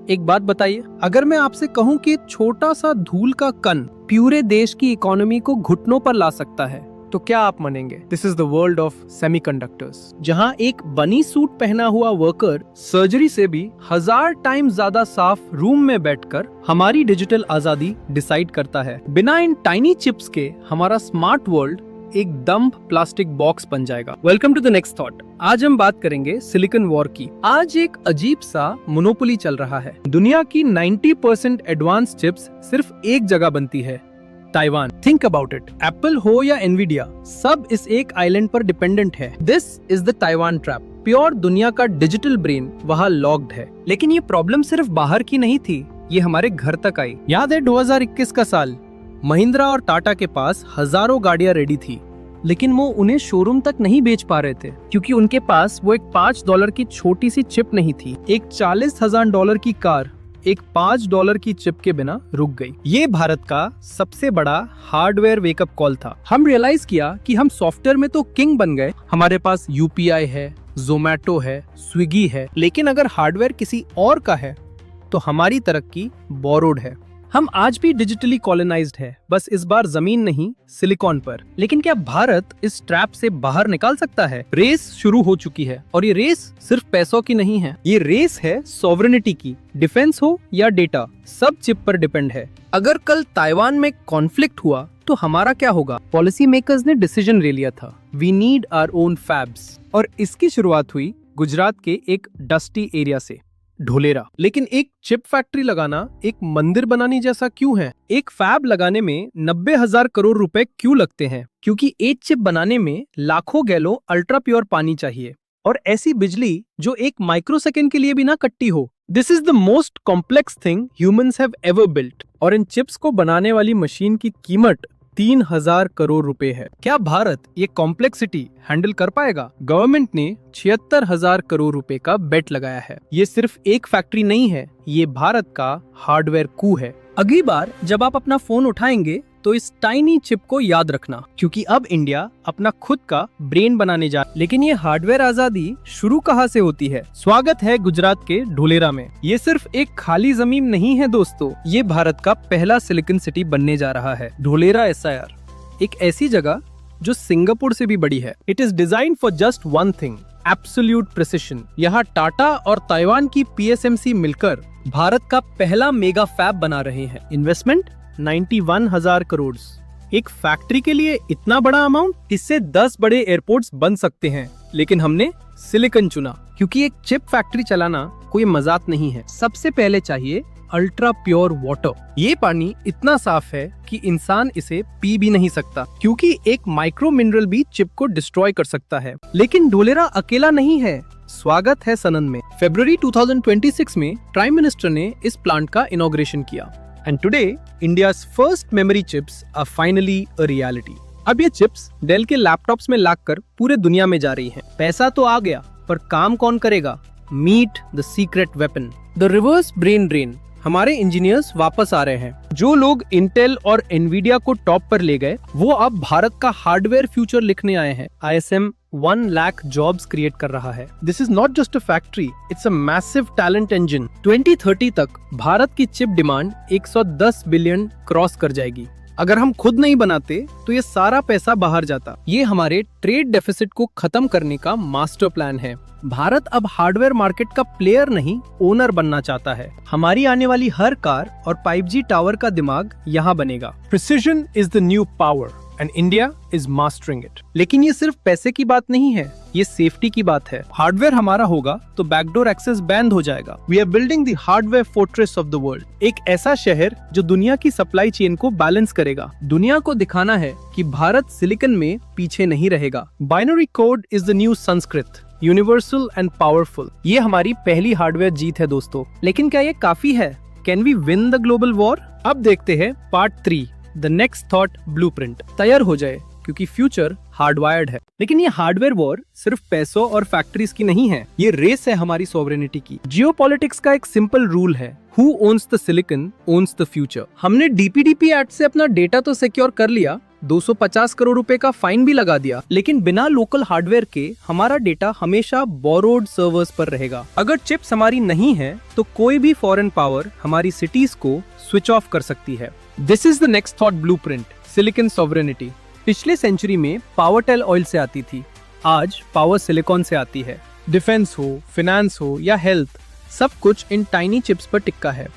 एक बात बताइए, अगर मैं आपसे कहूं कि छोटा सा धूल का कण पूरे देश की इकोनॉमी को घुटनों पर ला सकता है, तो क्या आप मानेंगे? This is the world of semiconductors, जहां एक बनी सूट पहना हुआ वर्कर सर्जरी से भी 1000 टाइम ज्यादा साफ रूम में बैठकर हमारी डिजिटल आजादी डिसाइड करता है। बिना इन टाइनी चिप्स के हमारा स्मार्ट वर्ल्ड एक डम्प प्लास्टिक बॉक्स बन जाएगा। Welcome to the next thought. आज हम बात करेंगे सिलिकॉन वॉर की। आज एक अजीब सा मोनोपोली चल रहा है। दुनिया की 90% एडवांस चिप्स सिर्फ एक जगह बनती है, Taiwan. Think about it, Apple हो या एनवीडिया, सब इस एक आइलैंड पर डिपेंडेंट है। This is the Taiwan trap. Pure दुनिया का डिजिटल ब्रेन वहाँ लॉक्ड है। लेकिन ये प्रॉब्लम सिर्फ बाहर की नहीं थी, ये हमारे घर तक आई। याद है 2021 का साल, महिंद्रा और टाटा के पास हजारों गाड़ियां रेडी थी, लेकिन वो उन्हें शोरूम तक नहीं बेच पा रहे थे क्योंकि उनके पास वो एक $5 की छोटी सी चिप नहीं थी। एक $40,000 की कार एक $5 की चिप के बिना रुक गई। ये भारत का सबसे बड़ा हार्डवेयर वेकअप कॉल था। हम रियलाइज किया कि हम सॉफ्टवेयर में तो किंग बन गए, हमारे पास UPI है, जोमैटो है, स्विगी है, लेकिन अगर हार्डवेयर किसी और का है तो हमारी तरक्की बोरोड है। हम आज भी डिजिटली कॉलोनाइज्ड है, बस इस बार जमीन नहीं सिलिकॉन पर। लेकिन क्या भारत इस ट्रैप से बाहर निकाल सकता है? रेस शुरू हो चुकी है, और ये रेस सिर्फ पैसों की नहीं है, ये रेस है सॉवरेनिटी की। डिफेंस हो या डेटा, सब चिप पर डिपेंड है। अगर कल ताइवान में कॉन्फ्लिक्ट हुआ तो हमारा क्या होगा? पॉलिसी मेकर्स ने डिसीजन ले लिया था, we need our own fabs, और इसकी शुरुआत हुई गुजरात के एक डस्टी एरिया से, ढोलेरा। लेकिन एक चिप फैक्ट्री लगाना एक मंदिर बनाने जैसा क्यों है? एक फैब लगाने में 90,000 करोड़ रुपए क्यों लगते हैं? क्योंकि एक चिप बनाने में लाखों गैलों अल्ट्रा प्योर पानी चाहिए, और ऐसी बिजली जो एक माइक्रोसेकंड के लिए भी ना कटती हो। This is the most complex thing humans have ever built, और इन चिप्स को बनाने वाली मशीन की कीमत 3,000 करोड़ रुपए है। क्या भारत ये कॉम्प्लेक्सिटी हैंडल कर पाएगा? गवर्नमेंट ने 76,000 करोड़ रुपए का बेट लगाया है। ये सिर्फ एक फैक्ट्री नहीं है, ये भारत का हार्डवेयर कू है। अगली बार जब आप अपना फोन उठाएंगे तो इस टाइनी चिप को याद रखना, क्योंकि अब इंडिया अपना खुद का ब्रेन बनाने जा। लेकिन ये हार्डवेयर आजादी शुरू कहाँ से होती है? स्वागत है गुजरात के ढोलेरा में। ये सिर्फ एक खाली जमीन नहीं है दोस्तों, ये भारत का पहला सिलिकॉन सिटी बनने जा रहा है। ढोलेरा SIR, एक ऐसी जगह जो सिंगापुर से भी बड़ी है। It is design for just one thing, absolute precision. यहाँ टाटा और ताइवान की PSMC मिलकर भारत का पहला मेगा फैब बना रहे हैं। इन्वेस्टमेंट 91,000 करोड़। एक फैक्ट्री के लिए इतना बड़ा अमाउंट? इससे 10 बड़े एयरपोर्ट्स बन सकते हैं, लेकिन हमने सिलिकॉन चुना क्योंकि एक चिप फैक्ट्री चलाना कोई मजाक नहीं है। सबसे पहले चाहिए अल्ट्रा प्योर वाटर। ये पानी इतना साफ है कि इंसान इसे पी भी नहीं सकता, क्योंकि एक माइक्रो मिनरल भी चिप को डिस्ट्रॉय कर सकता है। लेकिन ढोलेरा अकेला नहीं है। स्वागत है सनन में। फरवरी 2026 में प्राइम मिनिस्टर ने इस प्लांट का इनॉग्रेशन किया। And today, India's first memory chips are finally a reality. अब ये चिप्स डेल के लैपटॉप्स में लागकर पूरे दुनिया में जा रही हैं। पैसा तो आ गया, पर काम कौन करेगा? Meet the secret weapon, the reverse brain drain। हमारे इंजीनियर्स वापस आ रहे हैं। जो लोग इंटेल और एनवीडिया को टॉप पर ले गए, वो अब भारत का हार्डवेयर फ्यूचर लिखने आए हैं। ISM 1 लाख जॉब्स क्रिएट कर रहा है। This is not just a factory, it's a massive talent engine. 2030 तक भारत की चिप डिमांड 110 बिलियन क्रॉस कर जाएगी। अगर हम खुद नहीं बनाते तो ये सारा पैसा बाहर जाता। ये हमारे ट्रेड डेफिसिट को खत्म करने का मास्टर प्लान है। भारत अब हार्डवेयर मार्केट का प्लेयर नहीं, ओनर बनना चाहता है। हमारी आने वाली हर कार और 5G टावर का दिमाग यहाँ बनेगा। Precision is the new power and India is mastering it. लेकिन ये सिर्फ पैसे की बात नहीं है, ये सेफ्टी की बात है। हार्डवेयर हमारा होगा तो बैकडोर एक्सेस बैन हो जाएगा। We are building the hardware fortress of the world, एक ऐसा शहर जो दुनिया की सप्लाई चेन को बैलेंस करेगा। दुनिया को दिखाना है कि भारत सिलिकॉन में पीछे नहीं रहेगा। Binary code is the new Sanskrit, universal and powerful. ये हमारी पहली हार्डवेयर जीत है दोस्तों। लेकिन क्या ये काफी है? Can we win the global war? अब देखते हैं part 3, the next thought blueprint. तैयार हो जाए, क्योंकि फ्यूचर हार्डवायर्ड है। लेकिन ये हार्डवेयर वॉर सिर्फ पैसों और फैक्ट्रीज की नहीं है, ये रेस है हमारी सॉवरेनिटी की। जियोपॉलिटिक्स का एक सिंपल रूल है, who owns the silicon owns the future. हमने DPDP एक्ट से अपना डेटा तो सिक्योर कर लिया, 250 करोड़ रुपए का फाइन भी लगा दिया, लेकिन बिना लोकल हार्डवेयर के हमारा डेटा हमेशा बोरोड सर्वर्स पर रहेगा। अगर चिप्स हमारी नहीं है तो कोई भी फॉरेन पावर हमारी सिटीज को स्विच ऑफ कर सकती है। This is the next thought blueprint, silicon sovereignty. पिछले सेंचुरी में पावर टेल ऑयल से आती थी, आज पावर सिलिकॉन से आती है। डिफेंस हो, फाइनेंस हो या हेल्थ, सब कुछ इन टाइनी चिप्स पर टिका है।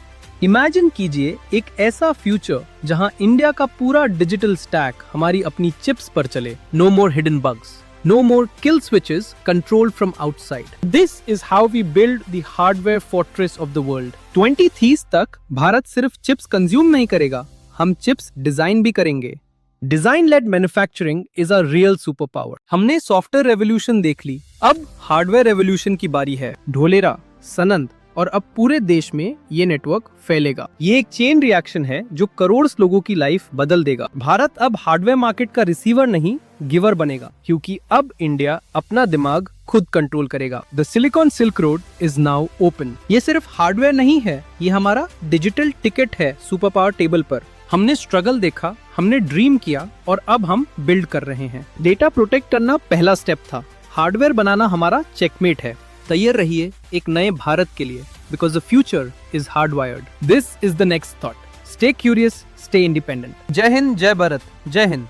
इमेजिन कीजिए एक ऐसा फ्यूचर जहां इंडिया का पूरा डिजिटल स्टैक हमारी अपनी चिप्स पर चले। No more hidden bugs, no more kill switches controlled from outside. This is how we build the hardware fortress of the world. 2030 तक भारत सिर्फ चिप्स कंज्यूम नहीं करेगा, हम चिप्स डिजाइन भी करेंगे। Design led manufacturing is a real super power. हमने software revolution देख ली, अब हार्डवेयर रेवोल्यूशन की बारी है। ढोलेरा, सनंद और अब पूरे देश में ये नेटवर्क फैलेगा। ये एक चेन रिएक्शन है जो करोड़ लोगों की लाइफ बदल देगा। भारत अब हार्डवेयर मार्केट का रिसीवर नहीं, गिवर बनेगा, क्योंकि अब इंडिया अपना दिमाग खुद कंट्रोल करेगा। The silicon silk road is now open. ये सिर्फ हार्डवेयर नहीं है, ये हमारा डिजिटल टिकट है सुपर पावर टेबल पर। हमने स्ट्रगल देखा, हमने ड्रीम किया और अब हम बिल्ड कर रहे हैं। डेटा प्रोटेक्ट करना पहला स्टेप था, हार्डवेयर बनाना हमारा चेकमेट है। तैयार रहिए एक नए भारत के लिए, because the future is hardwired. This is the next thought. Stay curious, stay independent. जय हिंद, जय भारत, जय हिंद।